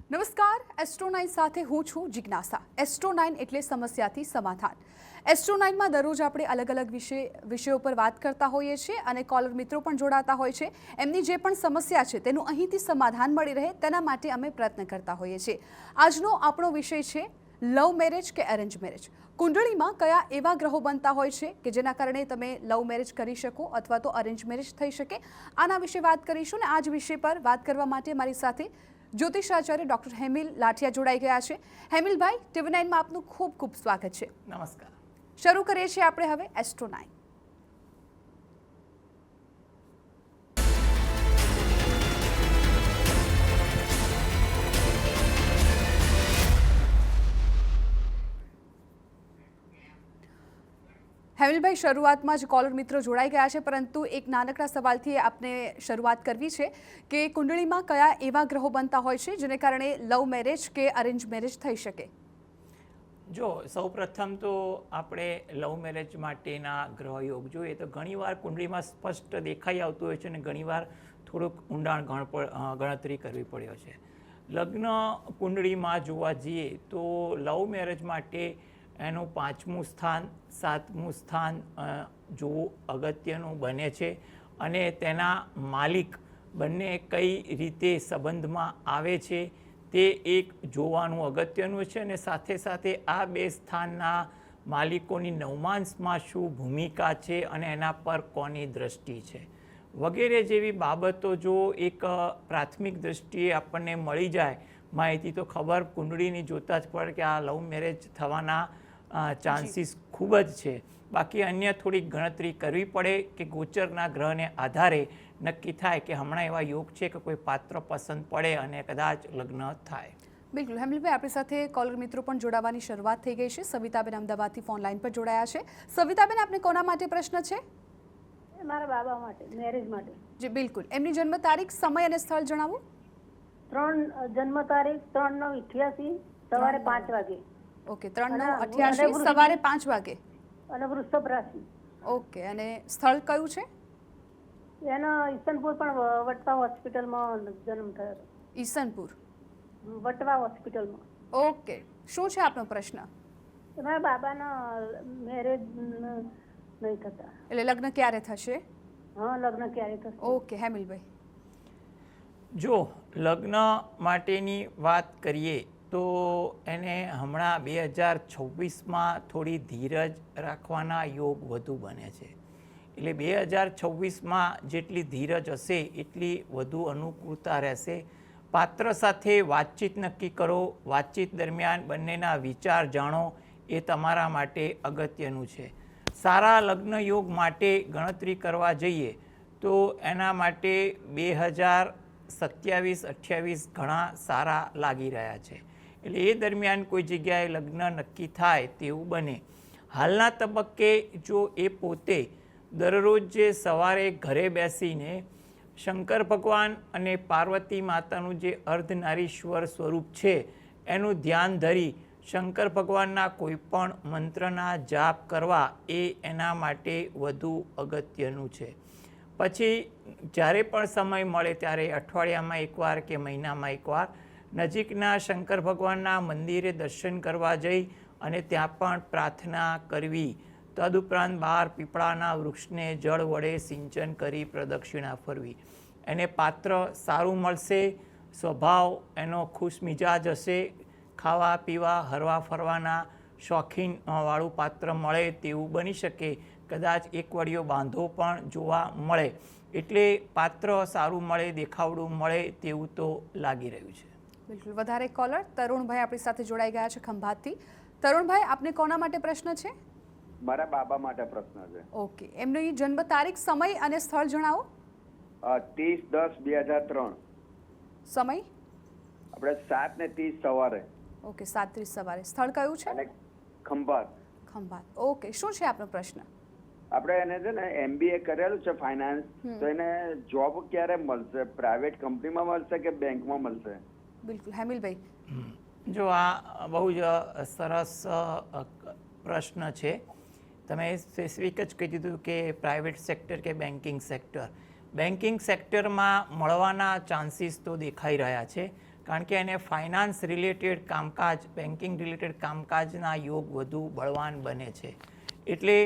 નમસ્કાર, એસ્ટ્રો 9 સાથે હું છું જિજ્ઞાસા। એસ્ટ્રો 9 એટલે સમસ્યાથી સમાધાન। એસ્ટ્રો 9માં દરરોજ આપણે અલગ અલગ વિષયો પર વાત કરતા હોઈએ છીએ અને કોલર મિત્રો પણ જોડાતા હોય છે। એમની જે પણ સમસ્યા છે તેનું અહીંથી સમાધાન મળી રહે તેના માટે અમે પ્રયત્ન કરતા હોઈએ છીએ। આજનો આપણો વિષય છે લવ મેરેજ કે અરેન્જ મેરેજ। કુંડળીમાં કયા એવા ગ્રહો બનતા હોય છે કે જેના કારણે તમે લવ મેરેજ કરી શકો અથવા તો અરેન્જ મેરેજ થઈ શકે, આના વિશે વાત કરીશું। અને આ જ વિષય પર વાત કરવા માટે મારી સાથે જ્યોતિષાચાર્ય ડૉક્ટર હેમિલ લાઠિયા જોડાઈ ગયા છે। હેમિલભાઈ, TV9 માં આપનું ખૂબ ખૂબ સ્વાગત છે। નમસ્કાર। શરૂ કરીએ છીએ આપણે હવે એસ્ટ્રો 9। હેમિલભાઈ, શરૂઆતમાં જ કોલર મિત્રો જોડાઈ ગયા છે, પરંતુ એક નાનકડા સવાલથી આપને શરૂઆત કરવી છે કે કુંડળીમાં કયા એવા ગ્રહો બનતા હોય છે જેને કારણે લવ મેરેજ કે અરેન્જ મેરેજ થઈ શકે? જો સૌપ્રથમ તો આપણે લવ મેરેજ માટેના ગ્રહ યોગ જોઈએ તો ઘણીવાર કુંડળીમાં સ્પષ્ટ દેખાઈ આવતું હોય છે અને ઘણીવાર થોડુંક ઊંડાણ ગણતરી કરવી પડ્યો છે। લગ્ન કુંડળીમાં જોવા જઈએ તો લવ મેરેજ માટે એનું 5મું સ્થાન 7મું સ્થાન જોવું અગત્યનું બને છે અને તેના માલિક બંને કઈ રીતે સંબંધમાં આવે છે તે એક જોવાનું અગત્યનું છે અને સાથે સાથે આ બે સ્થાનના માલિકોની નવમાંશમાં શું ભૂમિકા છે અને એના પર કોની દ્રષ્ટિ છે વગેરે જેવી બાબતો જો એક પ્રાથમિક દ્રષ્ટિએ આપણને મળી જાય માહિતી તો ખબર કુંડળીની જોતા જ પડે કે આ લવ મેરેજ થવાના ચાન્સીસ ખૂબ જ છે। બાકી અન્ય થોડીક ગણતરી કરવી પડે કે ગોચરના ગ્રહને આધારે નક્કી થાય કે હમણાં એવા યોગ છે કે કોઈ પાત્ર પસંદ પડે અને કદાચ લગ્ન થાય। બિલકુલ હેમિલભાઈ, આપણી સાથે કોલર મિત્રો પણ જોડાવાની શરૂઆત થઈ ગઈ છે। સવિતાબેન અમદાવાદથી ફોન લાઈન પર જોડાયા છે। સવિતાબેન, આપને કોના માટે પ્રશ્ન છે? મારા બાબા માટે, મેરેજ માટે। જી બિલકુલ, એમની જન્મ તારીખ, સમય અને સ્થળ જણાવો। જન્મ તારીખ 3/9/88 સવારે 5 વાગે। ઓકે, 3/9/88 સવારે 5 વાગે અને વૃષભ રાશિ। ઓકે, અને સ્થળ કયું છે? એનો ઈસનપુર, પણ વટવા હોસ્પિટલમાં જન્મ થયો હતો। ઈસનપુર, વટવા હોસ્પિટલમાં। ઓકે, શું છે આપનો પ્રશ્ન? મારા બાબાના મેરેજ નહીં થતા। એટલે લગ્ન ક્યારે થશે? હા, લગ્ન ક્યારે થશે? ઓકે હેમિલભાઈ, જો લગ્ન માટેની વાત કરીએ તો એને હમણાં 2026માં થોડી ધીરજ રાખવાના યોગ વધુ બને છે। એટલે 2026માં જેટલી ધીરજ હશે એટલી વધુ અનુકૂળતા રહેશે। પાત્ર સાથે વાતચીત નક્કી કરો, વાતચીત દરમિયાન બંનેના વિચાર જાણો, એ તમારા માટે અગત્યનું છે। સારા લગ્ન યોગ માટે ગણતરી કરવા જઈએ તો એના માટે 2027-28 ઘણા સારા લાગી રહ્યા છે। એટલે એ દરમિયાન કોઈ જગ્યાએ લગ્ન નક્કી થાય તેવું બને। હાલના તબક્કે જો એ પોતે દરરોજ જે સવારે ઘરે બેસીને શંકર ભગવાન અને પાર્વતી માતાનું જે અર્ધનારીશ્વર સ્વરૂપ છે એનું ધ્યાન ધરી શંકર ભગવાનના કોઈ પણ મંત્રના જાપ કરવા એ એના માટે વધુ અગત્યનું છે। પછી જ્યારે પણ સમય મળે ત્યારે અઠવાડિયામાં એકવાર કે મહિનામાં એકવાર નજીકના શંકર ભગવાનના મંદિરે દર્શન કરવા જઈ અને ત્યાં પણ પ્રાર્થના કરવી। તદુપરાંત બહાર પીપળાના વૃક્ષને જળ વડે સિંચન કરી પ્રદક્ષિણા ફરવી। એને પાત્ર સારું મળશે, સ્વભાવ એનો ખુશ મિજાજ હશે, ખાવા પીવા હરવા ફરવાના શોખીન વાળું પાત્ર મળે તેવું બની શકે। કદાચ એક વડિયો બાંધો પણ જોવા મળે। એટલે પાત્ર સારું મળે, દેખાવડું મળે તેવું તો લાગી રહ્યું છે। બિલકુલ। વધારે કોલર તરુણભાઈ આપણી સાથે જોડાઈ ગયા છે ખંભાતથી। તરુણભાઈ, આપને કોના માટે પ્રશ્ન છે? મારા બાબા માટે પ્રશ્ન છે। ઓકે, એમની જન્મ તારીખ, સમય અને સ્થળ જણાવો। 30/10/2003 સમય? આપણે 7:30 સવારે। ઓકે, 7:30 સવારે। સ્થળ કયું છે? અને ખંભાત। ખંભાત, ઓકે। શું છે આપનો પ્રશ્ન? આપણે એને છે ને MBA કરેલું છે ફાઇનાન્સ, તો એને જોબ ક્યારે મળશે? પ્રાઇવેટ કંપનીમાં મળશે કે બેંકમાં મળશે? બિલકુલ હેમિલભાઈ, જો આ બહુ જ સરસ પ્રશ્ન છે। તમે સ્પેસિફિક જ કહી દીધું કે પ્રાઇવેટ સેક્ટર કે બેન્કિંગ સેક્ટર। બેન્કિંગ સેક્ટરમાં મળવાના ચાન્સીસ તો દેખાઈ રહ્યા છે, કારણ કે એને ફાઇનાન્સ રિલેટેડ કામકાજ, બેન્કિંગ રિલેટેડ કામકાજના યોગ વધુ બળવાન બને છે. એટલે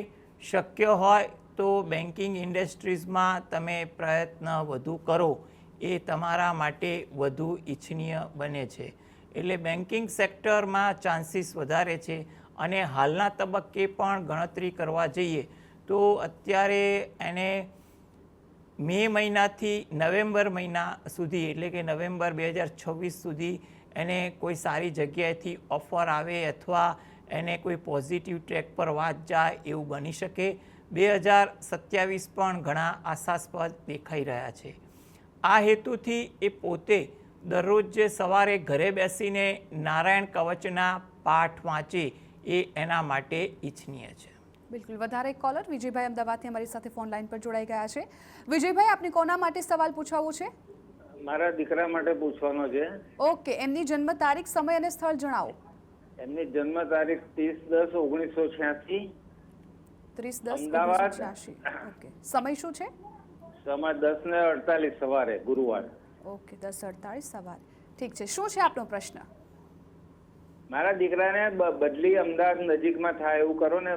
શક્ય હોય તો બેન્કિંગ ઇન્ડસ્ટ્રીઝમાં તમે પ્રયત્ન વધુ કરો એ તમારા માટે વધુ ઈચ્છનીય બને છે. એટલે બેન્કિંગ સેક્ટરમાં ચાન્સીસ વધારે છે. અને હાલના તબક્કે પણ ગણતરી કરવા જઈએ તો અત્યારે એને મે મહિનાથી નવેમ્બર મહિના સુધી, એટલે કે નવેમ્બર 2026 સુધી એને કોઈ સારી જગ્યાએથી ઓફર આવે અથવા એને કોઈ પોઝિટિવ ટ્રેક પર વાત જાય એવું બની શકે. 2027 પણ ઘણા આશાસ્પદ દેખાઈ રહ્યા છે. આ હેતુથી એ પોતે દરરોજ જે સવારે ઘરે બેસીને નારાયણ કવચના પાઠ વાંચે એ એના માટે ઈચ્છનીય છે. બિલકુલ. વધારે કોલર વિજયભાઈ અમદાવાદથી અમારી સાથે ફોન લાઈન પર જોડાઈ ગયા છે. વિજયભાઈ, આપને કોના માટે સવાલ પૂછાવવો છે? મારા દીકરા માટે પૂછવાનો છે. ઓકે, એમની જન્મ તારીખ, સમય અને સ્થળ જણાવો. એમની જન્મ તારીખ 30/10/1986, 30/10/1986. ઓકે, સમય શું છે? સમય 10:48 સવારે, ગુરુવાર. ઓકે, 10:48 સવારે. ઠીક છે. શું છે આપનો પ્રશ્ન? મારા દીકરાને બદલી અમદાવાદ નજીકમાં થાય એવું કરો ને.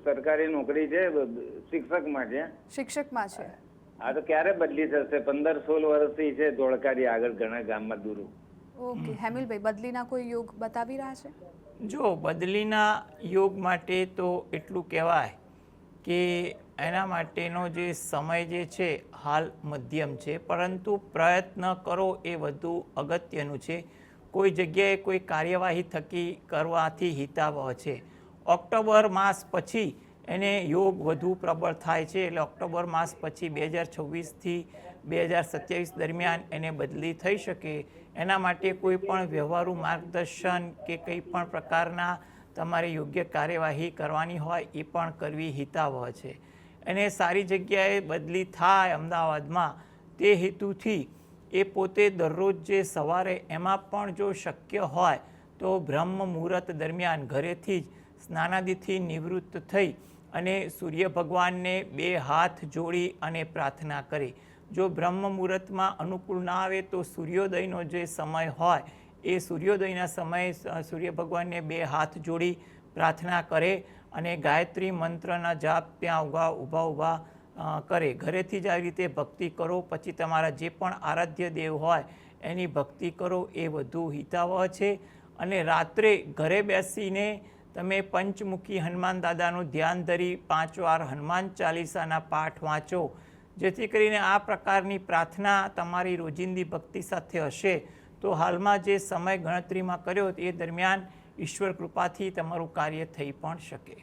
સરકારી નોકરી છે, શિક્ષકમાં છે. શિક્ષકમાં છે. હા, તો ક્યારે બદલી થશે? 15-16 વર્ષથી છે ધોળકારી આગળ, ઘણા ગામમાં દૂર. ઓકે, હેમિલભાઈ, બદલીના કોઈ યોગ બતાવી રહ્યા છે? જો બદલીના યોગ માટે તો એટલું કહેવાય કે એના માટેનો જે સમય જે છે હાલ મધ્યમ છે, પરંતુ પ્રયત્ન કરો એ વધુ અગત્યનું છે. કોઈ જગ્યાએ કોઈ કાર્યવાહી થકી કરવાથી હિતાવહ છે. ઓક્ટોબર માસ પછી એને યોગ વધુ પ્રબળ થાય છે. એટલે ઓક્ટોબર માસ પછી 2026થી 2027 દરમિયાન એને બદલી થઈ શકે. એના માટે કોઈ પણ વ્યવહારુ માર્ગદર્શન કે કંઈ પણ પ્રકારના તમારે યોગ્ય કાર્યવાહી કરવાની હોય એ પણ કરવી હિતાવહ છે. એને સારી જગ્યાએ બદલી થાય અમદાવાદમાં તે હેતુથી એ પોતે દરરોજ જે સવારે, એમાં પણ જો શક્ય હોય તો બ્રહ્મ મુહૂર્ત દરમિયાન ઘરેથી જ સ્નાનાદિથી નિવૃત્ત થઈ અને સૂર્ય ભગવાનને 2 હાથ જોડી અને પ્રાર્થના કરે. જો બ્રહ્મ મુહૂર્તમાં અનુકૂળ ના આવે તો સૂર્યોદયનો જે સમય હોય એ સૂર્યોદયના સમયે સૂર્ય ભગવાનને 2 હાથ જોડી પ્રાર્થના કરે અને ગાયત્રી મંત્રના જાપ ત્યાં ઊભા કરે. ઘરેથી જ આવી રીતે ભક્તિ કરો. પછી તમારા જે પણ આરાધ્ય દેવ હોય એની ભક્તિ કરો, એ વધુ હિતાવહ છે. અને રાત્રે ઘરે બેસીને તમે પંચમુખી હનુમાન દાદાનું ધ્યાન ધરી 5 વાર હનુમાન ચાલીસાના પાઠ વાંચો. જેથી કરીને આ પ્રકારની પ્રાર્થના તમારી રોજિંદી ભક્તિ સાથે હશે તો હાલમાં જે સમય ગણતરીમાં કર્યો એ દરમિયાન ઈશ્વર કૃપાથી તમારું કાર્ય થઈ પણ શકે.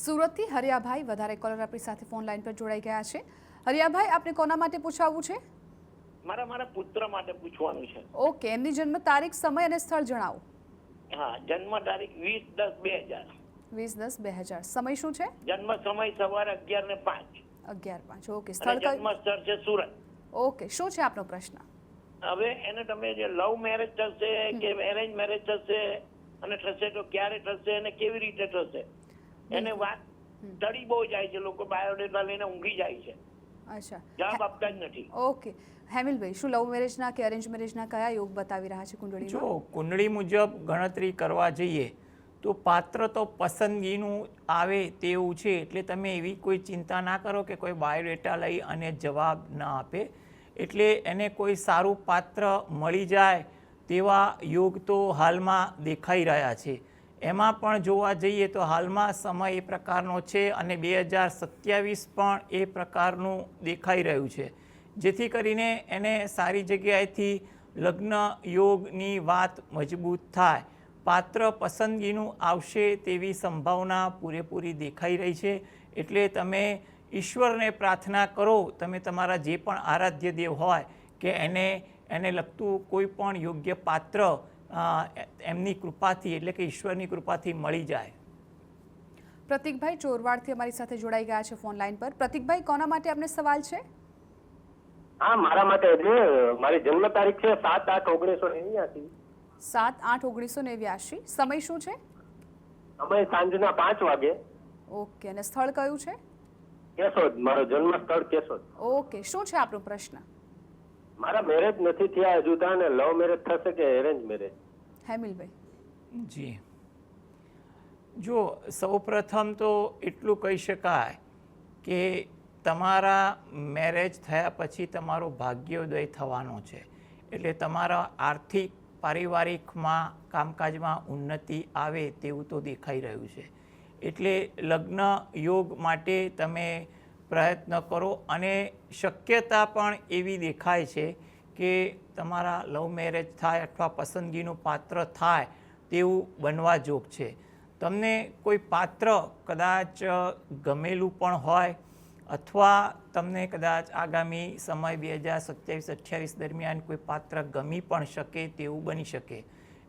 સુરતથી હરિયાભાઈ, વધારે કોલર આપણી સાથે ફોન લાઈન પર જોડાઈ ગયા છે. હરિયાભાઈ, આપને કોના માટે પૂછાવવું છે? મારા પુત્ર માટે પૂછવાનું છે. ઓકે, એમની જન્મ તારીખ, સમય અને સ્થળ જણાવો. હા, જન્મ તારીખ 20/10/2000. 20/10/2000. સમય શું છે? જન્મ સમય સવારે 11:05. 11:05. ઓકે, સ્થળ કયું? જન્મ સ્થળ છે સુરત. ઓકે, શું છે આપનો પ્રશ્ન? હવે એને તમે જે લવ મેરેજ થશે કે એરેન્જ મેરેજ થશે, અને થશે તો ક્યારે થશે અને કેવી રીતે થશે, એને વાત ટળી બહુ જાય છે. લોકો બાયોડેટા લઈને ઊંઘી જાય છે. અચ્છા, જવાબ આપતા જ નથી. ઓકે. હેમિલભાઈ, શું લવ મેરેજના કે અરેન્જ મેરેજના કયા યોગ બતાવી રહ્યા છે કુંડળીમાં? જો કુંડળી મુજબ ગણતરી કરવા જઈએ તો પાત્ર તો પસંદગીનું આવે તેવું છે. એટલે તમે એવી કોઈ ચિંતા ના કરો કે કોઈ બાયોડેટા લઈ અને જવાબ ન આપે. એટલે એને કોઈ સારું પાત્ર મળી જાય તેવા યોગ તો હાલમાં દેખાઈ રહ્યા છે. એમાં પણ જોવા જઈએ તો હાલમાં સમય એ પ્રકારનો છે અને 2027 પણ એ પ્રકારનું દેખાઈ રહ્યું છે. જેથી કરીને એને સારી જગ્યાએથી લગ્ન યોગની વાત મજબૂત થાય, પાત્ર પસંદગીનું આવશે તેવી સંભાવના પૂરેપૂરી દેખાઈ રહી છે. એટલે તમે ઈશ્વરને પ્રાર્થના કરો, તમે તમારા જે પણ આરાધ્ય દેવ હોય કે એને લગતું કોઈ પણ યોગ્ય પાત્ર એમની કૃપાથી, એટલે કે ઈશ્વરની કૃપાથી મળી જાય. પ્રતિકભાઈ ચોરવાડથી અમારી સાથે જોડાઈ ગયા છે ફોન લાઈન પર. પ્રતિકભાઈ, કોના માટે આપને સવાલ છે? હા, મારા માટે એટલે મારી જન્મ તારીખ છે 7/8/1989. 7/8/1989. સમય શું છે? સમય સાંજના 5 વાગે. ઓકે, અને સ્થળ કયું છે? કેશોદ. મારો જન્મ સ્થળ કેશોદ. ઓકે, શું છે આપનો પ્રશ્ન? મારા મેરેજ નથી થયા હજુ ત્યાં, ને લવ મેરેજ થશે કે એરેન્જ મેરેજ? હેમિલભાઈ, જી, જો સૌપ્રથમ તો એટલું કહી શકાય કે તમારા મેરેજ થયા પછી તમારો ભાગ્યોદય થવાનો છે. એટલે તમારા આર્થિક પારિવારિકમાં કામકાજમાં ઉન્નતિ આવે તેવું તો દેખાઈ રહ્યું છે. એટલે લગ્ન યોગ માટે તમે પ્રયત્ન કરો અને શક્યતા પણ એવી દેખાય છે કે તમારા લવ મેરેજ થાય અથવા પસંદગીનું પાત્ર થાય તેવું બનવા જોગ છે. તમને કોઈ પાત્ર કદાચ ગમેલું પણ હોય અથવા તમને કદાચ આગામી સમય 2027-28 દરમિયાન કોઈ પાત્ર ગમી પણ શકે તેવું બની શકે.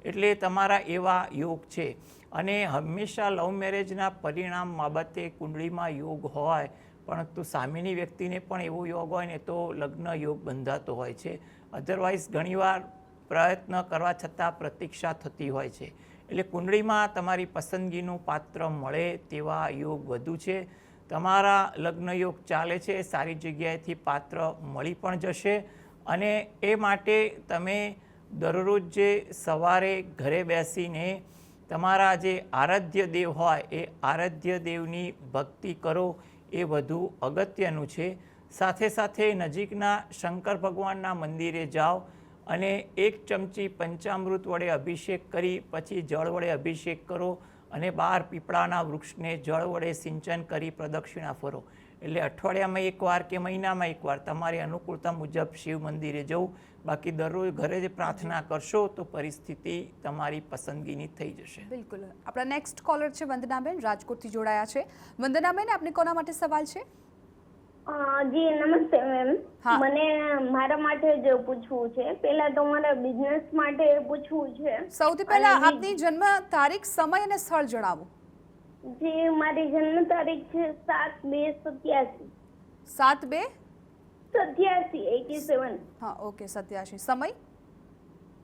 એટલે તમારા એવા યોગ છે. અને હંમેશા લવ મેરેજના પરિણામ બાબતે કુંડળીમાં યોગ હોય, પરંતુ સામેની વ્યક્તિને પણ એવો યોગ હોય ને તો લગ્ન યોગ બંધાતો હોય છે. અધરવાઇઝ ઘણીવાર પ્રયત્ન કરવા છતાં પ્રતીક્ષા થતી હોય છે. એટલે કુંડળીમાં તમારી પસંદગીનું પાત્ર મળે તેવા યોગ વધુ છે. તમારા લગ્ન યોગ ચાલે છે, સારી જગ્યાએથી પાત્ર મળી પણ જશે. અને એ માટે તમે દરરોજ જે સવારે ઘરે બેસીને તમારા જે આરાધ્ય દેવ હોય એ આરાધ્ય દેવની ભક્તિ કરો એ વધુ અગત્યનું છે. સાથે સાથે નજીકના શંકર ભગવાનના મંદિરે જાઓ અને 1 ચમચી પંચામૃત વડે અભિષેક કરી પછી જળ વડે અભિષેક કરો અને 12 પીપળાના વૃક્ષને જળ વડે સિંચન કરી પ્રદક્ષિણા ફરો. એટલે અઠવાડિયામાં એકવાર કે મહિનામાં એકવાર તમારી અનુકૂળતા મુજબ શિવ મંદિરે જવું. બાકી દરરોજ ઘરે જ પ્રાર્થના કરશો તો પરિસ્થિતિ તમારી પસંદગીની થઈ જશે. બિલકુલ. આપણા નેક્સ્ટ કોલર છે વંદનાબેન, રાજકોટથી જોડાયા છે. વંદનાબેન, આપને કોના માટે સવાલ છે? જી નમસ્તે મેમ. હા. મને મારા માટે જ પૂછવું છે. પહેલા તો મારા બિઝનેસ માટે પૂછવું છે. સૌથી પહેલા આપની જન્મ તારીખ, સમય અને સ્થળ જણાવો. જી મારી જન્મ તારીખ છે 7/2/87. 7/2/87. હા, ઓકે, 87. સમય?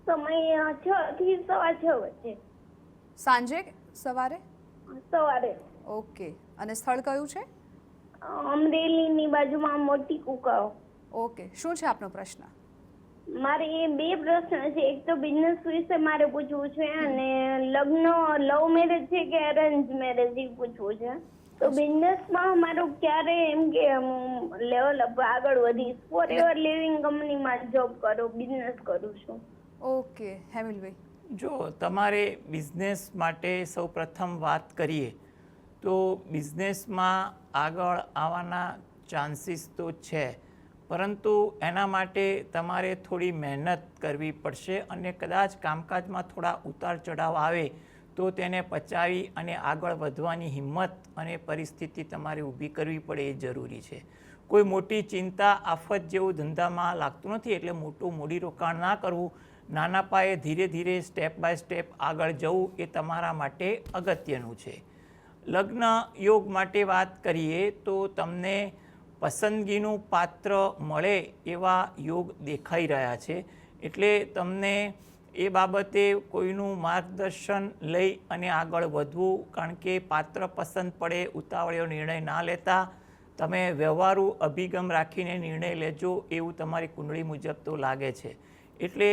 સમય 6 થી 6:15 વચ્ચે. સાંજે? સવારે? સવારે. ઓકે. અને સ્થળ કયું છે? અમરેલીની બાજુમાં મોટી કુકાઓ. ઓકે. શું છે આપનો પ્રશ્ન? મારે એ 2 પ્રશ્ન છે. એક તો બિઝનેસ વિશે મારે પૂછવું છે અને લગ્ન લવ મેરેજ છે કે અરેન્જ મેરેજ એ પૂછવું છે. તો બિઝનેસમાં મારું ક્યારે એમ કે હું લેવલ આગળ વધીશ, ફોર એવર લિવિંગ કંપનીમાં જોબ કરું, બિઝનેસ કરું છું. ઓકે. હેમિલભાઈ, જો તમારે બિઝનેસ માટે સૌ પ્રથમ વાત કરીએ તો બિઝનેસમાં આગળ આવવાના ચાન્સીસ તો છે, પરંતુ એના માટે તમારે થોડી મહેનત કરવી પડશે અને કદાચ કામકાજમાં થોડા ઉતાર ચઢાવ આવે તો તેને પચાવી અને આગળ વધવાની હિંમત અને પરિસ્થિતિ તમારે ઊભી કરવી પડે એ જરૂરી છે. કોઈ મોટી ચિંતા આફત જેવું ધંધામાં લાગતું નથી, એટલે મોટું મૂડીરોકાણ ના કરવું, નાના પાયે ધીરે ધીરે સ્ટેપ બાય સ્ટેપ આગળ જવું એ તમારા માટે અગત્યનું છે. લગ્ન યોગ માટે વાત કરીએ તો તમને પસંદગીનું પાત્ર મળે એવા યોગ દેખાઈ રહ્યા છે. એટલે તમને એ બાબતે કોઈનું માર્ગદર્શન લઈ અને આગળ વધવું, કારણ કે પાત્ર પસંદ પડે ઉતાવળિયો નિર્ણય ના લેતા તમે વ્યવહારુ અભિગમ રાખીને નિર્ણય લેજો એવું તમારી કુંડળી મુજબ તો લાગે છે. એટલે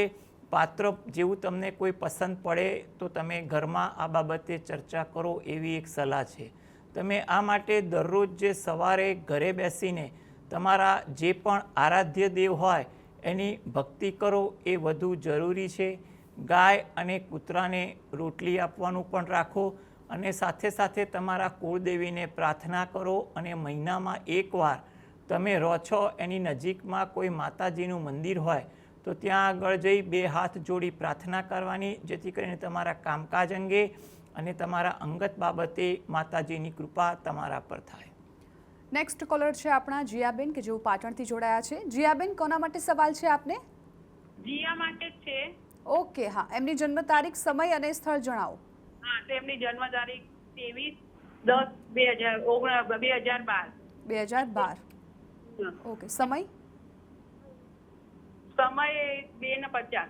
પાત્ર જેવું તમને કોઈ પસંદ પડે તો તમે ઘરમાં આ બાબતે ચર્ચા કરો એવી એક સલાહ છે. તમે આ માટે દરરોજ જે સવારે ઘરે બેસીને તમારા જે પણ આરાધ્ય દેવ હોય એની ભક્તિ કરો એ વધુ જરૂરી છે. ગાય અને કૂતરાને રોટલી આપવાનું પણ રાખો અને સાથે સાથે તમારા કુળદેવીને પ્રાર્થના કરો. અને મહિનામાં એકવાર તમે રહો છો એની નજીકમાં કોઈ માતાજીનું મંદિર હોય તો ત્યાં આગળ જઈ 2 હાથ જોડી પ્રાર્થના કરવાની, જેથી કરીને તમારા કામકાજ અંગે અને તમારા અંગત બાબતે માતાજીની કૃપા તમારા પર થાય. નેક્સ્ટ કોલર છે આપણા જીયાબેન, કે જેઓ પાટણથી જોડાયા છે. જીયાબેન, કોના માટે સવાલ છે આપને? જીયા માટે જ છે. ઓકે. હા, એમની જન્મ તારીખ, સમય અને સ્થળ જણાવો. હા, તેમની જન્મ તારીખ 23/10/2012. 2012. ઓકે. સમય? સમય 2:50.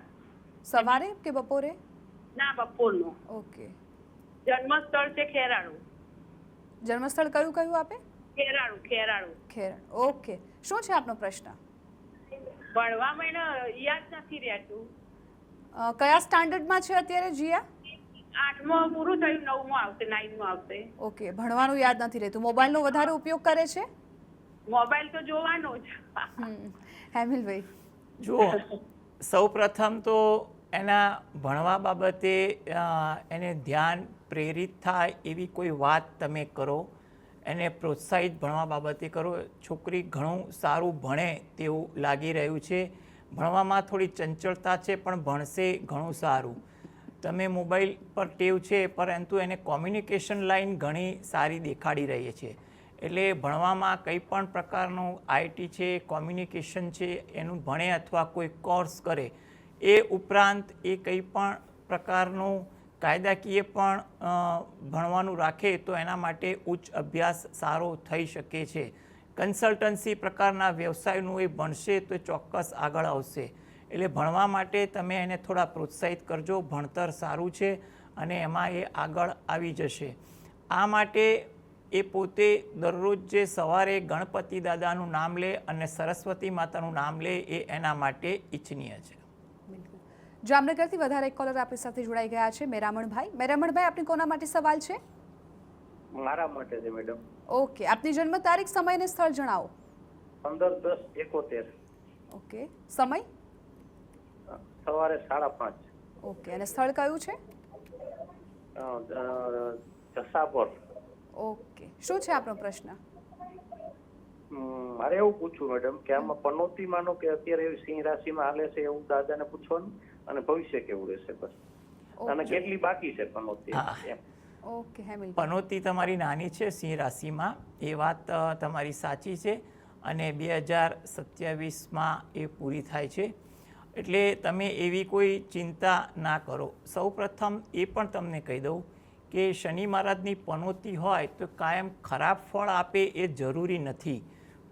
સવારે કે બપોરે? ના, બપોરનો. ઓકે. જન્મ સ્થળ છે ખેરાળુ. જન્મસ્થળ કયું કયું આપે? ખેરાળુ. ખેરણ. ઓકે. શું છે આપનો પ્રશ્ન? ભણવામાં એને યાદ નથી રહેતું. કયા સ્ટાન્ડર્ડમાં છે અત્યારે જીયા? 8મું પૂરું થયું, 9મું આવશે, 9મું આવશે. ઓકે, ભણવાનું યાદ નથી રહેતું. મોબાઈલનો વધારે ઉપયોગ કરે છે? મોબાઈલ તો જોવાનો જ. હેમિલભાઈ? જુઓ, સૌપ્રથમ તો એના ભણવા બાબતે એને ધ્યાન પ્રેરિત થાય એવી કોઈ વાત તમે કરો, એને પ્રોત્સાહિત ભણવા બાબતે કરો. છોકરી ઘણું સારું ભણે તેવું લાગી રહ્યું છે. ભણવામાં થોડી ચંચળતા છે પણ ભણશે ઘણું સારું. તમે મોબાઈલ પર ટેવ છે પરંતુ એને કોમ્યુનિકેશન લાઈન ઘણી સારી દેખાડી રહી છે. એટલે ભણવામાં કંઈ પણ પ્રકારનું આઈટી છે, કોમ્યુનિકેશન છે, એનું ભણે અથવા કોઈ કોર્સ કરે. એ ઉપરાંત એ કંઈ પણ પ્રકારનું કાયદાકીય પણ ભણવાનું રાખે તો એના માટે ઉચ્ચ અભ્યાસ સારો થઈ શકે છે. કન્સલ્ટન્સી પ્રકારના વ્યવસાયનું એ ભણશે તો ચોક્કસ આગળ આવશે. એટલે ભણવા માટે તમે એને થોડા પ્રોત્સાહિત કરજો. ભણતર સારું છે અને એમાં એ આગળ આવી જશે. આ માટે એ પોતે દરરોજ જે સવારે ગણપતિ દાદાનું નામ લે અને સરસ્વતી માતાનું નામ લે એ એના માટે ઈચ્છનીય છે. જામનગરથી વધારે એક કોલર આપણી સાથે જોડાઈ ગયા છે, મેરામણભાઈ. મેરામણભાઈ, આપની કોના માટે સવાલ છે? મારા માટે છે મેડમ. ઓકે, આપની જન્મ તારીખ, સમય અને સ્થળ જણાવો. 15/10/71. ઓકે, સમય? સવારે 5:30. ઓકે, અને સ્થળ કયું છે? જસાપર. ઓકે, શું છે આપનો પ્રશ્ન? મારે એવું પૂછવું મેડમ કે આમાં પનોતી માનો કે અત્યારે એવી સિંહ રાશિમાં હાલે છે એવું દાદાને પૂછવાનું, અને ભવિષ્ય કેવું રહેશે બસ, અને કેટલી બાકી છે પનોતી? ઓકે, હેમિલ. પનોતી તમારી નાની છે સિંહ રાશિમાં, એ વાત તમારી સાચી છે અને 2027માં એ પૂરી થાય છે. એટલે તમે એવી કોઈ ચિંતા ના કરો. સૌપ્રથમ એ પણ તમને કહી દઉં કે શનિ મહારાજની પનોતી હોય તો કાયમ ખરાબ ફળ આપે એ જરૂરી નથી.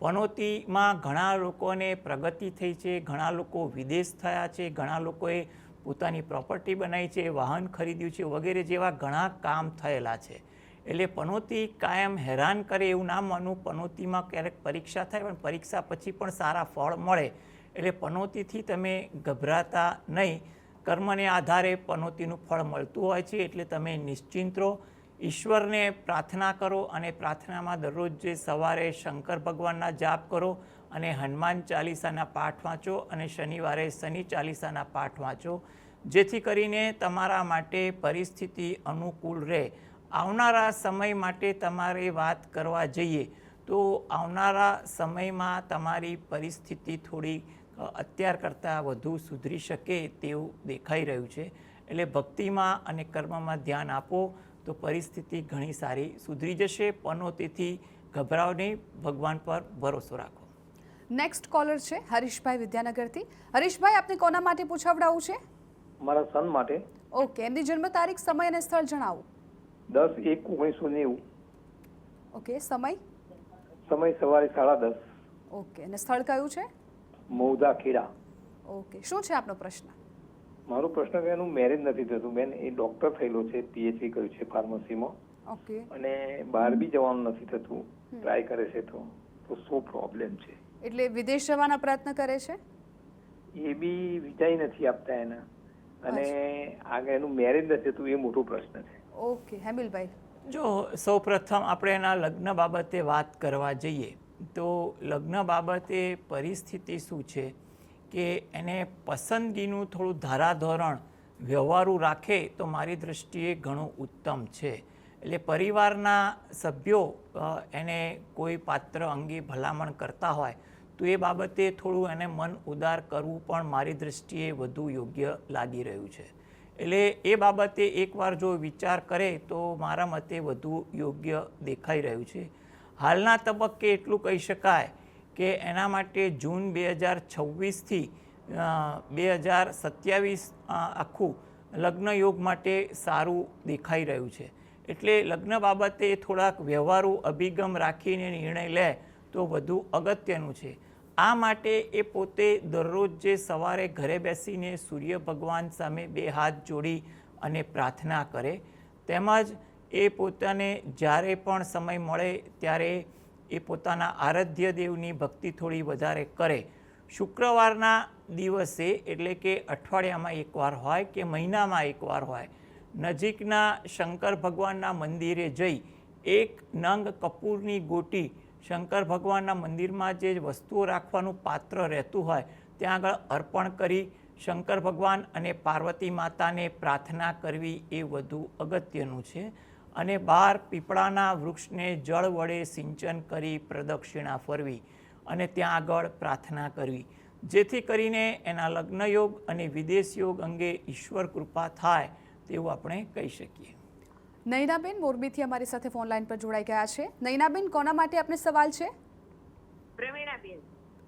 પનોતીમાં ઘણા લોકોને પ્રગતિ થઈ છે, ઘણા લોકો વિદેશ થયા છે, ઘણા લોકોએ પોતાની પ્રોપર્ટી બનાવી છે, વાહન ખરીદ્યું છે વગેરે જેવા ઘણા કામ થયેલા છે. એટલે પનોતી કાયમ હેરાન કરે એવું ના માનવું. પનોતીમાં ક્યારેક પરીક્ષા થાય પણ પરીક્ષા પછી પણ સારા ફળ મળે. એટલે પનોતીથી તમે ગભરાતા નહીં. કર્મને આધારે પનોતીનું ફળ મળતું હોય છે. એટલે તમે નિશ્ચિંત રહો, ઈશ્વરને પ્રાર્થના કરો અને પ્રાર્થનામાં દરરોજ જે સવારે શંકર ભગવાનના જાપ કરો અને હનુમાન ચાલીસાના પાઠ વાંચો અને શનિવારે શનિ ચાલીસાના પાઠ વાંચો, જેથી કરીને તમારા માટે પરિસ્થિતિ અનુકૂળ રહે. આવનારા સમય માટે તમારે વાત કરવા જઈએ તો આવનારા સમયમાં તમારી પરિસ્થિતિ થોડી અત્યાર કરતાં વધુ સુધરી શકે તેવું દેખાઈ રહ્યું છે. એટલે ભક્તિમાં અને કર્મમાં ધ્યાન આપો તો પરિસ્થિતિ ઘણી સારી સુધરી જશે. પનોતીથી ગભરાઓ નહીં, ભગવાન પર ભરોસો રાખો. નેક્સ્ટ કોલર છે હરીશભાઈ વિદ્યાનગરથી. હરીશભાઈ, આપને કોના માટે પૂછાવડાવું છે? મારા સન માટે. ઓકે, એમની જન્મ તારીખ, સમય અને સ્થળ જણાવો. 10/1/1990. ઓકે, સમય? સમય સવારે 10:30. ઓકે, અને સ્થળ કયું છે? મૌદા ખેડા. ઓકે, શું છે આપનો પ્રશ્ન? મારો પ્રશ્ન કે એનું મેરેજ નથી થતું બેન. એ ડોક્ટર થયેલો છે, પીએચડી કર્યું છે ફાર્મસીમાં. ઓકે. અને બહાર બી જવાનું નથી થતું, ટ્રાય કરે છે તો શું પ્રોબ્લેમ છે? એટલે વિદેશ જવાના પ્રયત્ન કરે છે? એ બી વિઝા નથી આપતા એને, અને આગળ એનું મેરેજ નથી થતું, એ મોટો પ્રશ્ન છે. ઓકે, હેમિલભાઈ. જો સૌપ્રથમ આપણે એના લગ્ન બાબતે વાત કરવા જઈએ તો લગ્ન બાબતે પરિસ્થિતિ શું છે કે એને પસંદગીનું થોડું ધારાધોરણ વ્યવહારું રાખે તો મારી દૃષ્ટિએ ઘણું ઉત્તમ છે. એટલે પરિવારના સભ્યો એને કોઈ પાત્ર અંગે ભલામણ કરતા હોય તો એ બાબતે થોડું એને મન ઉદાર કરવું પણ મારી દૃષ્ટિએ વધુ યોગ્ય લાગી રહ્યું છે. એટલે એ બાબતે એકવાર જો વિચાર કરે તો મારા મતે વધુ યોગ્ય દેખાઈ રહ્યું છે. હાલના તબક્કે એટલું કહી શકાય કે એના માટે જૂન 2026થી 2027 આખું લગ્ન યોગ માટે સારું દેખાઈ રહ્યું છે. એટલે લગ્ન બાબતે થોડાક વ્યવહારુ અભિગમ રાખીને નિર્ણય લે તો વધુ અગત્યનું છે. આ માટે એ પોતે દરરોજ જે સવારે ઘરે બેસીને સૂર્ય ભગવાન સામે 2 હાથ જોડી અને પ્રાર્થના કરે, તેમજ એ પોતાને જ્યારે પણ સમય મળે ત્યારે એ પોતાના આરાધ્ય દેવની ભક્તિ થોડી વધારે કરે. શુક્રવારના દિવસે એટલે કે અઠવાડિયામાં એકવાર હોય કે મહિનામાં એકવાર હોય નજીકના શંકર ભગવાનના મંદિરે જઈ એક નંગ કપૂરની ગોટી શંકર ભગવાનના મંદિરમાં જે વસ્તુઓ રાખવાનું પાત્ર રહેતું હોય ત્યાં આગળ અર્પણ કરી શંકર ભગવાન અને પાર્વતી માતાને પ્રાર્થના કરવી એ વધુ અગત્યનું છે. અને બહાર પીપળાના વૃક્ષને જળ વડે સિંચન કરી પ્રદક્ષિણા ફરવી અને ત્યાં આગળ પ્રાર્થના કરવી, જેથી કરીને એના લગ્ન યોગ અને વિદેશ યોગ અંગે ઈશ્વર કૃપા થાય તેવું આપણે કહી શકીએ. નયનાબેન મોરબીથી અમારી સાથે ફોન લાઈન પર જોડાઈ ગયા છે. નયનાબેન, કોના માટે આપને સવાલ છે? પ્રવીણાબેન.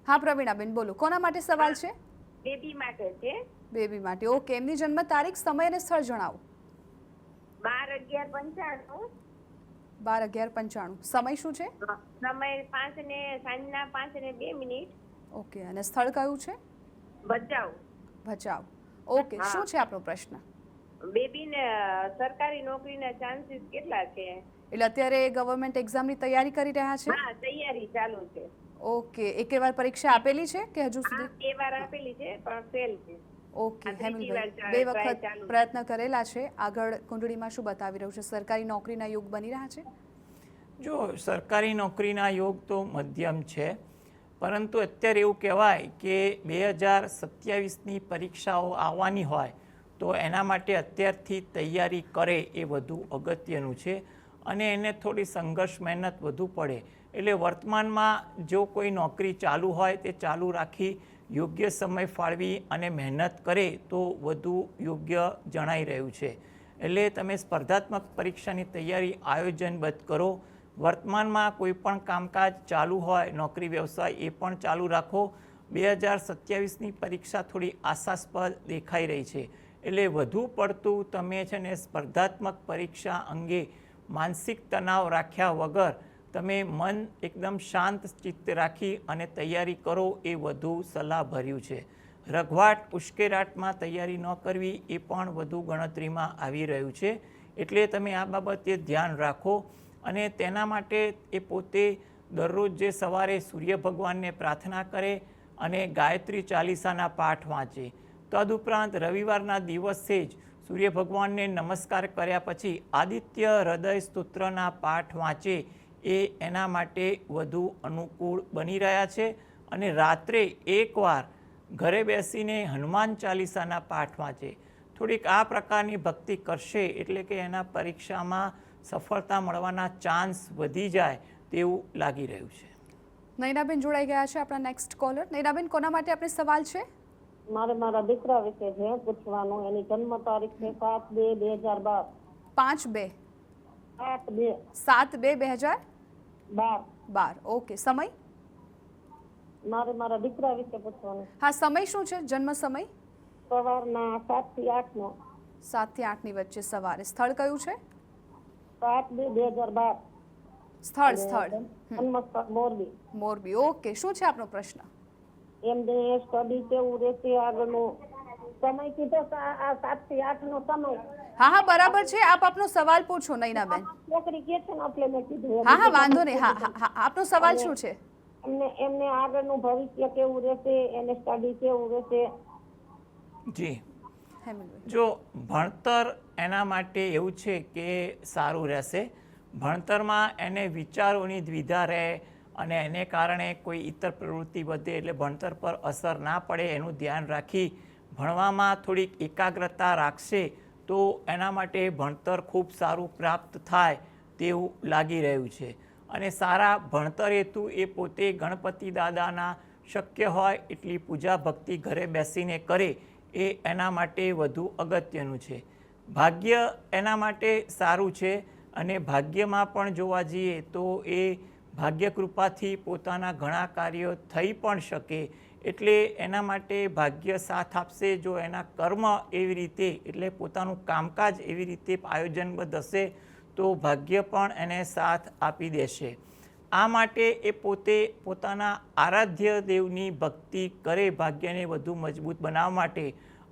હા પ્રવીણાબેન, બોલો, કોના માટે સવાલ છે? બેબી માટે છે. બેબી માટે. ઓકે, એમની જન્મ તારીખ, સમય અને સ્થળ જણાવો. 12/11/95. 12/11/95. સમય શું છે? સમય સાંજના 5:02. ઓકે, અને સ્થળ કયું છે? ભચાઉ. ભચાઉ. ઓકે, શું છે આપનો પ્રશ્ન? બેબીને સરકારી નોકરીના ચાન્સીસ કેટલા છે? એટલે અત્યારે ગવર્મેન્ટ એક્ઝામની તૈયારી કરી રહ્યા છે? હા, તૈયારી ચાલુ છે. ઓકે, એક વાર પરીક્ષા આપેલી છે કે હજુ સુધી? બે વાર આપેલી છે પણ ફેલ છે. ઓકે હેમલભાઈ, 2 વખત પ્રયત્ન કરેલા છે. આગળ કુંડળીમાં શું બતાવી રહ્યું છે? સરકારી નોકરીના યોગ બની રહ્યા છે? જો સરકારી નોકરીના યોગ તો મધ્યમ છે, પરંતુ અત્યારે એવું કહેવાય કે 2027ની પરીક્ષાઓ આવવાની હોય તો એના માટે અત્યારથી તૈયારી કરે એ વધુ અગત્યનું છે અને એને થોડી સંઘર્ષ મહેનત વધુ પડે. એટલે વર્તમાનમાં જો કોઈ નોકરી ચાલુ હોય તે ચાલુ રાખી યોગ્ય સમય ફાળવી અને મહેનત કરે તો વધુ યોગ્ય જણાઈ રહ્યું છે. એટલે તમે સ્પર્ધાત્મક પરીક્ષાની તૈયારી આયોજનબદ્ધ કરો. વર્તમાનમાં કોઈ પણ કામકાજ ચાલુ હોય, નોકરી વ્યવસાય, એ પણ ચાલુ રાખો. 2027ની પરીક્ષા થોડી આશાસ્પદ દેખાઈ રહી છે, એટલે વધુ પડતું તમે છે ને સ્પર્ધાત્મક પરીક્ષા અંગે માનસિક તણાવ રાખ્યા વગર તમે મન એકદમ શાંત ચિત્ત રાખી અને તૈયારી કરો એ વધુ સલાહભર્યું છે. રઘવાટ ઉશ્કેરાટમાં તૈયારી ન કરવી એ પણ વધુ ગણતરીમાં આવી રહ્યું છે. એટલે તમે આ બાબતે ધ્યાન રાખો અને તેના માટે એ પોતે દરરોજ જે સવારે સૂર્ય ભગવાનને પ્રાર્થના કરે અને ગાયત્રી ચાલીસાના પાઠ વાંચે. તદુપરાંત રવિવારના દિવસે જ સૂર્ય ભગવાનને નમસ્કાર કર્યા પછી આદિત્ય હૃદય સ્તોત્રના પાઠ વાંચે એ એના માટે વધુ અનુકૂળ બની રહ્યા છે. અને રાત્રે એકવાર ઘરે બેસીને હનુમાન ચાલીસાના પાઠ વાંચે. થોડીક આ પ્રકારની ભક્તિ કરશે એટલે કે એના પરીક્ષામાં સફળતા મળવાના ચાન્સ વધી જાય તેવું લાગી રહ્યું છે. નયનાબેન જોડાઈ ગયા છે આપણા નેક્સ્ટ કોલર. નયનાબેન, કોના માટે આપણે સવાલ છે? મારે મારા દીકરા વિશે છે પૂછવાનું. એની જન્મ તારીખ છે 7/2/2012. 5/2. 7/2/2012. 7/2/2012. ઓકે, સમય? મારે મારા દીકરા વિશે પૂછવાનું. હા, સમય શું છે? જન્મ સમય? સવારના 7 થી 8 નો. 7 થી 8 ની વચ્ચે સવારે. સ્થળ કયું છે? 7/2/2012. સ્થળ જન્મ સ્થળ મોરબી. મોરબી. ઓકે, શું છે આપનો પ્રશ્ન? એમને સ્ટડી કેવું રહેશે આગળનું? સમય કીધો 7 થી 8 નો સમય. હા, બરાબર છે. આપ આપનો સવાલ પૂછો નયનાબેન. છોકરી કે છે ને એટલે મેં કીધું. હા, વાંધો નહીં. હા, આપનો સવાલ શું છે? એમને આગળનું ભવિષ્ય કેવું રહેશે, એને સ્ટડી કેવું રહેશે? જી, જો ભણતર એના માટે એવું છે કે સારું રહેશે. ભણતરમાં એને વિચારોની દ્વિધા રહે અને એને કારણે કોઈ ઇતર પ્રવૃત્તિ વધે એટલે ભણતર પર અસર ના પડે એનું ધ્યાન રાખી ભણવામાં થોડીક એકાગ્રતા રાખશે તો એના માટે ભણતર ખૂબ સારું પ્રાપ્ત થાય તેવું લાગી રહ્યું છે. અને સારા ભણતર હેતુ એ પોતે ગણપતિ દાદાના શક્ય હોય એટલી પૂજા ભક્તિ ઘરે બેસીને કરે એ એના માટે વધુ અગત્યનું છે. ભાગ્ય એના માટે સારું છે અને ભાગ્યમાં પણ જોવા જઈએ તો એ ભાગ્ય કૃપાથી પોતાના ઘણા કાર્યો થઈ પણ શકે. એટલે એના માટે ભાગ્ય સાથ આપશે જો એના કર્મ એવી રીતે એટલે પોતાનું કામકાજ એવી રીતે આયોજનબદ્ધ હશે તો ભાગ્ય પણ એને સાથ આપી દેશે. આ માટે એ પોતે પોતાના આરાધ્ય દેવની ભક્તિ કરે ભાગ્યને વધુ મજબૂત બનાવવા માટે.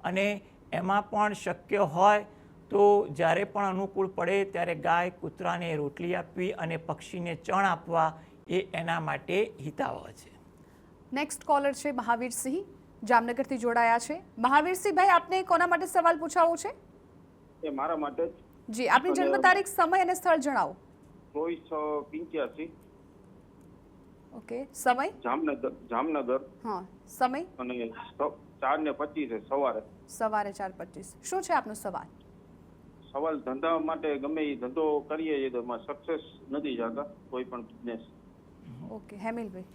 અને એમાં પણ શક્ય હોય તો જ્યારે પણ અનુકૂળ પડે ત્યારે ગાય કૂતરાને રોટલી આપવી અને પક્ષીને ચણ આપવા એ એના માટે હિતાવહ છે. નેક્સ્ટ કોલર છે મહાવીરસિંહ, જામનગરથી જોડાયા છે. મહાવીરસિંહ ભાઈ, આપને કોના માટે સવાલ પૂછાવો છે? એ મારા માટે જ. જી, આપની જન્મ તારીખ, સમય અને સ્થળ જણાવો. 24/6/85. ઓકે, સમય? જામનગર. હા, સમય? અને 4:25 સવારે. સવારે 4:25. શું છે આપનો સવાલ? સવાલ ધંધા માટે, ગમે એ ધંધો કરીએ છીએ તો એમાં સક્સેસ નથી જતા કોઈ પણ બિઝનેસ. ઓકે, હેમિલભાઈ.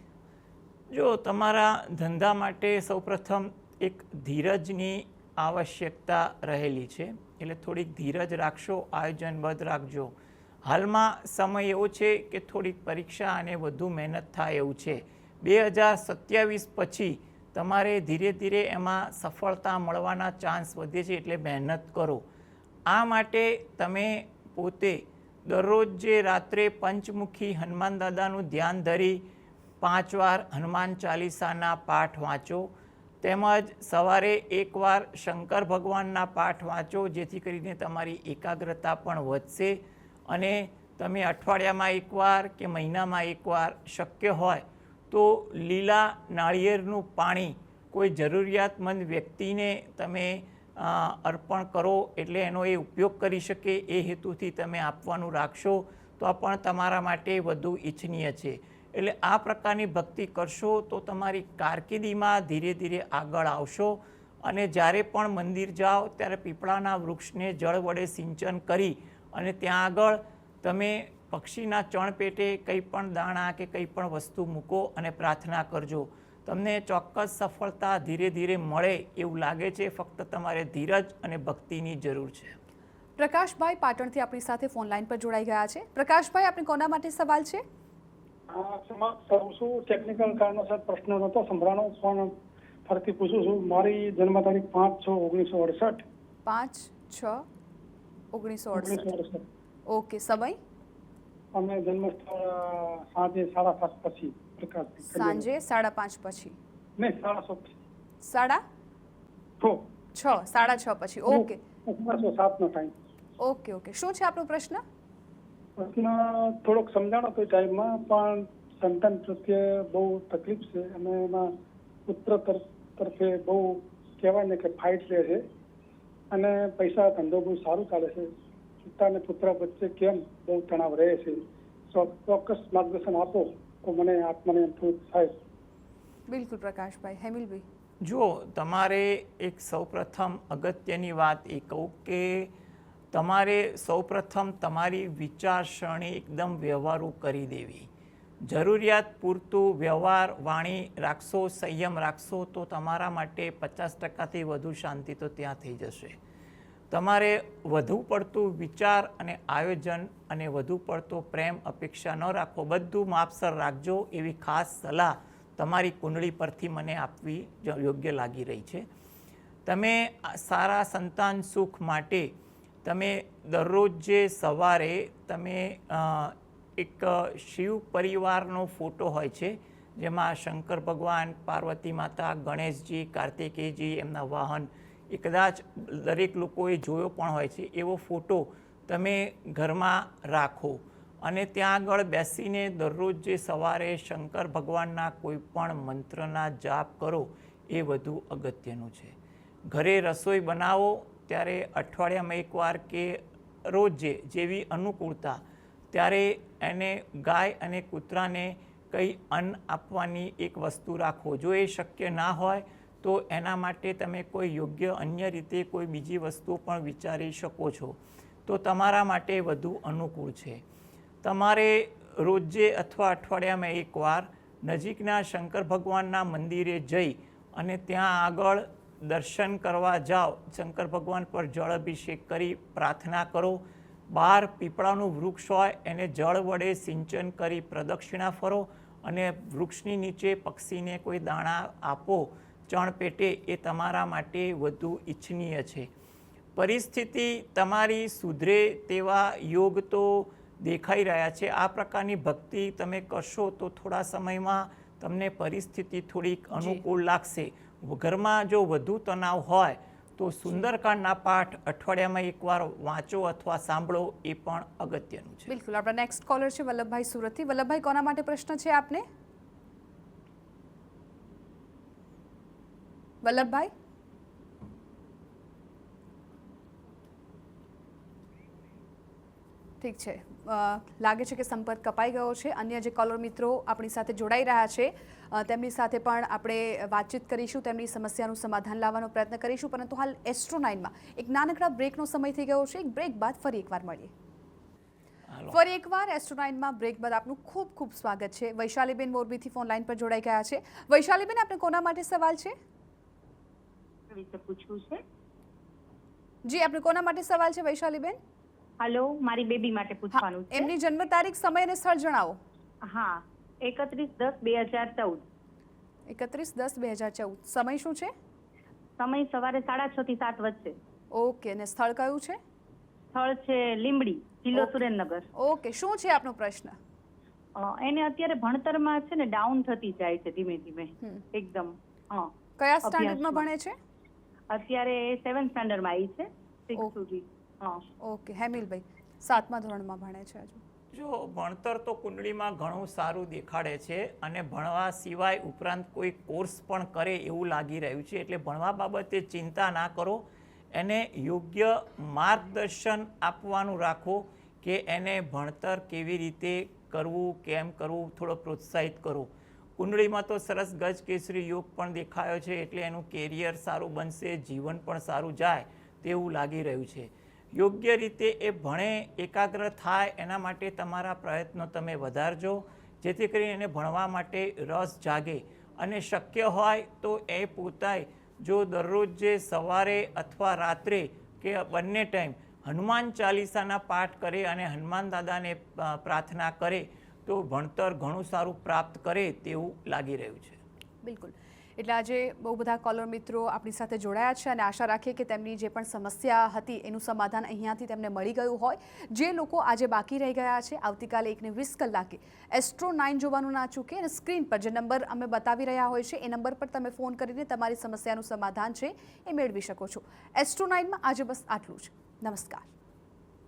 જો તમારા ધંધા માટે સૌપ્રથમ એક ધીરજની આવશ્યકતા રહેલી છે, એટલે થોડીક ધીરજ રાખશો, આયોજનબદ્ધ રાખજો. હાલમાં સમય એવો છે કે થોડીક પરીક્ષા અને વધુ મહેનત થાય એવું છે. 2027 પછી તમારે ધીરે ધીરે એમાં સફળતા મળવાના ચાન્સ વધે છે, એટલે મહેનત કરો. આ માટે તમે પોતે દરરોજ જે રાત્રે પંચમુખી હનુમાન દાદાનું ધ્યાન ધરી 5 વાર હનુમાન ચાલીસાના પાઠ વાંચો, તેમજ સવારે 1 વાર શંકર ભગવાનના પાઠ વાંચો, જેથી કરીને તમારી એકાગ્રતા પણ વધશે. અને તમે અઠવાડિયામાં 1 વાર કે મહિનામાં 1 વાર શક્ય હોય તો લીલા નાળિયેરનું પાણી કોઈ જરૂરિયાતમંદ વ્યક્તિને તમે અર્પણ કરો, એટલે એનો એ ઉપયોગ કરી શકે, એ હેતુથી તમે આપવાનું રાખશો તો પણ તમારા માટે વધુ ઈચ્છનીય છે. એટલે આ પ્રકારની ભક્તિ કરશો તો તમારી કારકિર્દીમાં ધીરે ધીરે આગળ આવશો. અને જ્યારે પણ મંદિર જાઓ ત્યારે પીપળાના વૃક્ષને જળ વડે સિંચન કરી અને ત્યાં આગળ તમે પક્ષીના ચણ પેટે કંઈ પણ દાણા કે કંઈ પણ વસ્તુ મૂકો અને પ્રાર્થના કરજો. તમને ચોક્કસ સફળતા ધીરે ધીરે મળે એવું લાગે છે. ફક્ત તમારે ધીરજ અને ભક્તિની જરૂર છે. પ્રકાશભાઈ પાટણથી આપણી સાથે ફોન લાઈન પર જોડાઈ ગયા છે. પ્રકાશભાઈ, આપને કોના માટે સવાલ છે? શું ટેકનિકલ કારણોસર પ્રશ્ન નહોતો સંભળાણો, પણ ફરીથી પૂછું છું. મારી જન્મ તારીખ 5/6/1968. 5/6/1968. ઓકે, સમય? અમે જન્મ સ્થળ સાંજે 7:30 પછી. સાંજે 5:30 પછી? નહીં, 6:30 પછી. 6:30 પછી. ઓકે, 7:30 નો ટાઈમ. Okay okay. શું છે આપણો પ્રશ્ન? પ્રશ્ન થોડોક સમજાણો તો ટાઈમમાં, પણ સંતાન પ્રત્યે બહુ તકલીફ છે અને એમાં પુત્ર તરફે બહુ કહેવાય ને કે ફાઇટ રહે છે અને પૈસા ધંધો બહુ સારું ચાલે છે. પિતા અને પુત્ર વચ્ચે કેમ બહુ તણાવ રહે છે, ચોક્કસ માર્ગદર્શન આપો તો મને આત્માને થોડુંક થાય. બિલકુલ પ્રકાશભાઈ. હેમિલભાઈ? જો તમારે એક સૌપ્રથમ અગત્યની વાત એ કહું કે તમારે સૌપ્રથમ તમારી વિચારસરણી એકદમ વ્યવહારુ કરી દેવી. જરૂરિયાત પૂરતું વ્યવહાર વાણી રાખશો, સંયમ રાખશો તો તમારા માટે 50%થી વધુ શાંતિ તો ત્યાં થઈ જશે. તમારે વધુ પડતું વિચાર અને આયોજન અને વધુ પડતો પ્રેમ અપેક્ષા ન રાખો, બધું માપસર રાખજો, એવી ખાસ સલાહ તમારી કુંડળી પરથી મને આપવી યોગ્ય લાગી રહી છે. તમે સારા સંતાન સુખ માટે તમે દરરોજ જે સવારે તમે એક શિવ પરિવારનો ફોટો હોય છે, જેમાં શંકર ભગવાન, પાર્વતી માતા, ગણેશજી, કાર્તિકેયજી, એમના વાહન, એ કદાચ દરેક લોકોએ જોયો પણ હોય છે, એવો ફોટો તમે ઘરમાં રાખો અને ત્યાં આગળ બેસીને દરરોજ જે સવારે શંકર ભગવાનના કોઈ પણ મંત્રના જાપ કરો, એ વધુ અગત્યનું છે. ઘરે રસોઈ બનાવો ત્યારે અઠવાડિયામાં 1 વાર કે રોજે જેવી અનુકૂળતા, ત્યારે એને ગાય અને કૂતરાને કંઈ અન્ન આપવાની એક વસ્તુ રાખો. જો એ શક્ય ના હોય તો એના માટે તમે કોઈ યોગ્ય અન્ય રીતે કોઈ બીજી વસ્તુ પણ વિચારી શકો છો, તો તમારા માટે વધુ અનુકૂળ છે. તમારે રોજે અથવા અઠવાડિયામાં 1 વાર નજીકના શંકર ભગવાનના મંદિરે જઈ અને ત્યાં આગળ દર્શન કરવા જાઓ, શંકર ભગવાન પર જળ અભિષેક કરી પ્રાર્થના કરો. બહાર પીપળાનું વૃક્ષ હોય એને જળ વડે સિંચન કરી પ્રદક્ષિણા ફરો અને વૃક્ષની નીચે પક્ષીને કોઈ દાણા આપો ચણ પેટે, એ તમારા માટે વધુ ઈચ્છનીય છે. પરિસ્થિતિ તમારી સુધરે તેવા યોગ તો દેખાઈ રહ્યા છે. આ પ્રકારની ભક્તિ તમે કરશો તો થોડા સમયમાં તમને પરિસ્થિતિ થોડીક અનુકૂળ લાગશે. ઘરમાં જો વધુ તણાવ હોય તો સુંદરકાંડના પાઠ અઠવાડિયામાં 1 વાર વાંચો અથવા સાંભળો, એ પણ અગત્યનું છે. બિલકુલ. આપણા નેક્સ્ટ કોલર છે વલ્લભભાઈ સુરતથી. વલ્લભભાઈ, કોના માટે પ્રશ્ન છે આપને? વલ્લભભાઈ, ઠીક છે, લાગે છે કે સંપર્ક કપાઈ ગયો છે. અન્ય જે કોલર મિત્રો આપણી સાથે જોડાઈ રહ્યા છે તેમની સાથે પણ આપણે વાતચીત કરીશું, તેમની સમસ્યાનું સમાધાન લાવવાનો પ્રયત્ન કરીશું. પરંતુ હાલ એસ્ટ્રો 9માં એક નાનકડા બ્રેકનો સમય થઈ ગયો છે. એક બ્રેક બાદ ફરી એકવાર મળીએ. ફરી એકવાર એસ્ટ્રો 9માં બ્રેક બાદ આપનું ખૂબ ખૂબ સ્વાગત છે. વૈશાલીબેન મોરબીથી ફોન લાઈન પર જોડાઈ ગયા છે. વૈશાલીબેન, આપને કોના માટે સવાલ છે? પૂછવું છે. જી, આપને કોના માટે સવાલ છે વૈશાલીબેન? હેલો, મારી બેબી માટે પૂછવાનું છે. એમની જન્મ તારીખ, સમય અને સ્થળ જણાવો. હા, 31/10/2014. 31/10/2014. સમય શું છે? સમય સવારે 6:30 થી 7 વચ્ચે. ઓકે, અને સ્થળ કયું છે? સ્થળ છે લીંબડી, જિલ્લો સુરેન્દ્રનગર. ઓકે, શું છે આપનો પ્રશ્ન? એને અત્યારે ભણતરમાં છે ને ડાઉન થતી જાય છે ધીમે ધીમે એકદમ. કયા સ્ટાન્ડર્ડમાં ભણે છે? અત્યારે 7th સ્ટાન્ડર્ડમાં આવી છે, 6 સુધી. ઓકે, હેમિલભાઈ 7મા ધોરણમાં ભણે છે હજુ. જો ભણતર તો કુંડળીમાં ઘણું સારું દેખાડે છે અને ભણવા સિવાય ઉપરાંત કોઈ કોર્સ પણ કરે એવું લાગી રહ્યું છે. એટલે ભણવા બાબતે ચિંતા ના કરો, એને યોગ્ય માર્ગદર્શન આપવાનું રાખો કે એને ભણતર કેવી રીતે કરવું, કેમ કરવું, થોડો પ્રોત્સાહિત કરો. કુંડળીમાં તો સરસ ગજ કેસરી યોગ પણ દેખાયો છે, એટલે એનું કેરિયર સારું બનશે, જીવન પણ સારું જાય તેવું લાગી રહ્યું છે. યોગ્ય રીતે એ ભણે, એકાગ્ર થાય, એના માટે તમારા પ્રયત્નો તમે વધારજો, જેથી કરીને એને ભણવા માટે રસ જાગે. અને શક્ય હોય તો એ પોતે જો દરરોજ જે સવારે અથવા રાત્રે કે બંને ટાઈમ હનુમાન ચાલીસાના પાઠ કરે અને હનુમાન દાદાને પ્રાર્થના કરે તો ભણતર ઘણું સારું પ્રાપ્ત કરે તેવું લાગી રહ્યું છે. બિલકુલ. એટલે આજે બહુ બધા કોલર મિત્રો આપણી સાથે જોડાયા છે અને આશા રાખીએ કે તેમની જે પણ સમસ્યા હતી એનું સમાધાન અહીંયાથી તેમને મળી ગયું હોય. જે લોકો આજે બાકી રહી ગયા છે, આવતીકાલે 1:20 કલાકે એસ્ટ્રો 9 જોવાનું ના ચૂકે અને સ્ક્રીન પર જે નંબર અમે બતાવી રહ્યા હોય છે એ નંબર પર તમે ફોન કરીને તમારી સમસ્યાનું સમાધાન છે એ મેળવી શકો છો. એસ્ટ્રો 9માં આજે બસ આટલું જ. નમસ્કાર.